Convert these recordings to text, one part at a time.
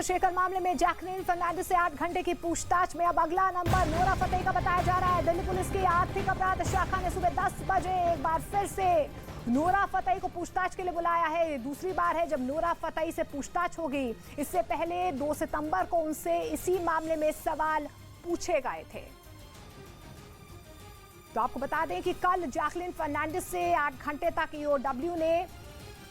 चंद्रशेखर मामले में जैकलीन फर्नांडिस से 8 घंटे की पूछताछ में अब अगला नंबर नोरा फतेही का बताया जा रहा है। दिल्ली पुलिस की आर्थिक अपराध शाखा ने सुबह 10 बजे एक बार फिर से नोरा फतेही को पूछताछ के लिए बुलाया है। दूसरी बार है जब नोरा फतेही से पूछताछ होगी। इससे पहले 2 सितंबर को उनसे इसी मामले में सवाल पूछे गए थे। तो आपको बता दें कि कल जैकलीन फर्नांडिस से 8 घंटे तक ईओडब्ल्यू ने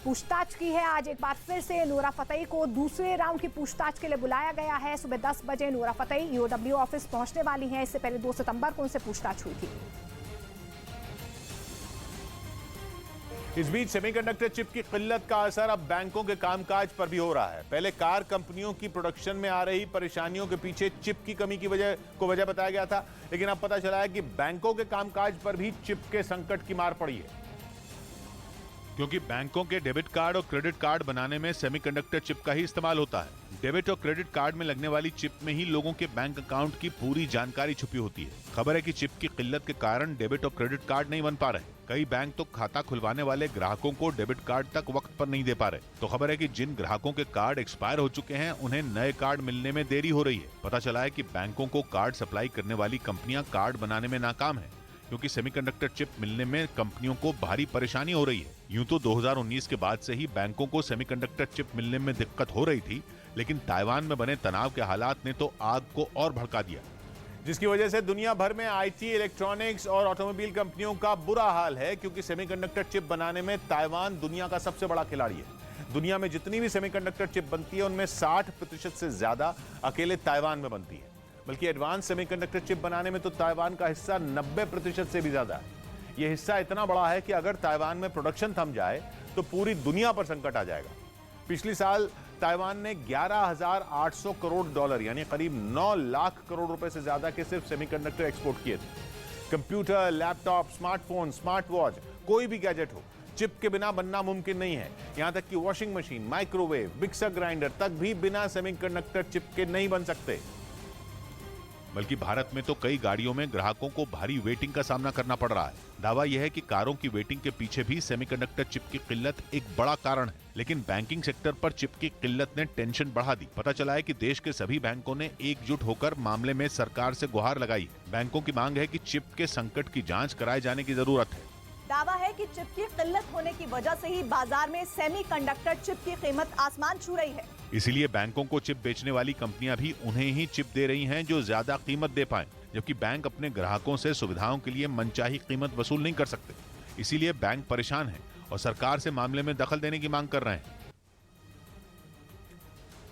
पूछताछ की है। आज एक बार फिर से नोरा फतेही को दूसरे राउंड की पूछताछ के लिए बुलाया गया है। सुबह 10 बजे नोरा फतेही ईओडब्ल्यू ऑफिस पहुंचने वाली हैं। इससे पहले 2 सितंबर को उनसे पूछताछ हुई थी। इस बीच सेमीकंडक्टर चिप की किल्लत का असर अब बैंकों के कामकाज पर भी हो रहा है। पहले कार कंपनियों की प्रोडक्शन में आ रही परेशानियों के पीछे चिप की कमी की वजह बताया गया था, लेकिन अब पता चला है कि बैंकों के कामकाज पर भी चिप के संकट की मार पड़ी है, क्योंकि बैंकों के डेबिट कार्ड और क्रेडिट कार्ड बनाने में सेमीकंडक्टर चिप का ही इस्तेमाल होता है। डेबिट और क्रेडिट कार्ड में लगने वाली चिप में ही लोगों के बैंक अकाउंट की पूरी जानकारी छुपी होती है। खबर है कि चिप की किल्लत के कारण डेबिट और क्रेडिट कार्ड नहीं बन पा रहे। कई बैंक तो खाता खुलवाने वाले ग्राहकों को डेबिट कार्ड तक वक्त पर नहीं दे पा रहे। तो खबर है कि जिन ग्राहकों के कार्ड एक्सपायर हो चुके हैं उन्हें नए कार्ड मिलने में देरी हो रही है। पता चला है कि बैंकों को कार्ड सप्लाई करने वाली कंपनियां कार्ड बनाने में नाकाम है, क्योंकि सेमीकंडक्टर चिप मिलने में कंपनियों को भारी परेशानी हो रही है। यूं तो 2019 के बाद से ही बैंकों को सेमीकंडक्टर चिप मिलने में दिक्कत हो रही थी, लेकिन ताइवान में बने तनाव के हालात ने तो आग को और भड़का दिया, जिसकी वजह से दुनिया भर में आईटी, इलेक्ट्रॉनिक्स और ऑटोमोबाइल कंपनियों का बुरा हाल है। क्योंकि सेमीकंडक्टर चिप बनाने में ताइवान दुनिया का सबसे बड़ा खिलाड़ी है। दुनिया में जितनी भी सेमीकंडक्टर चिप बनती है उनमें 60% से ज्यादा अकेले ताइवान में बनती है। बल्कि एडवांस सेमीकंडक्टर चिप बनाने में तो ताइवान का हिस्सा 90% से भी ज्यादा है। यह हिस्सा इतना बड़ा है कि अगर ताइवान में प्रोडक्शन थम जाए तो पूरी दुनिया पर संकट आ जाएगा। पिछले साल ताइवान ने 11,800 करोड़ डॉलर यानी करीब 9 लाख करोड़ रुपए से ज्यादा के सिर्फ सेमीकंडक्टर एक्सपोर्ट किए थे। Computer, laptop, smartphone, smart watch, कोई भी गैजेट हो, चिप के बिना बनना मुमकिन नहीं है। यहां तक कि washing machine, microwave, mixer grinder तक भी बिना सेमीकंडक्टर चिप के नहीं बन सकते। बल्कि भारत में तो कई गाड़ियों में ग्राहकों को भारी वेटिंग का सामना करना पड़ रहा है। दावा यह है कि कारों की वेटिंग के पीछे भी सेमीकंडक्टर चिप की किल्लत एक बड़ा कारण है। लेकिन बैंकिंग सेक्टर पर चिप की किल्लत ने टेंशन बढ़ा दी। पता चला है कि देश के सभी बैंकों ने एकजुट होकर मामले में सरकार से गुहार लगाई। बैंकों की मांग है कि चिप के संकट की जांच कराए जाने की जरूरत है। दावा है कि चिप की किल्लत होने की वजह से ही बाजार में सेमीकंडक्टर चिप की कीमत आसमान छू रही है। इसीलिए बैंकों को चिप बेचने वाली कंपनियां भी उन्हें ही चिप दे रही हैं जो ज्यादा कीमत दे पाएं, जबकि बैंक अपने ग्राहकों से सुविधाओं के लिए मनचाही कीमत वसूल नहीं कर सकते। इसीलिए बैंक परेशान हैं और सरकार से मामले में दखल देने की मांग कर रहे हैं।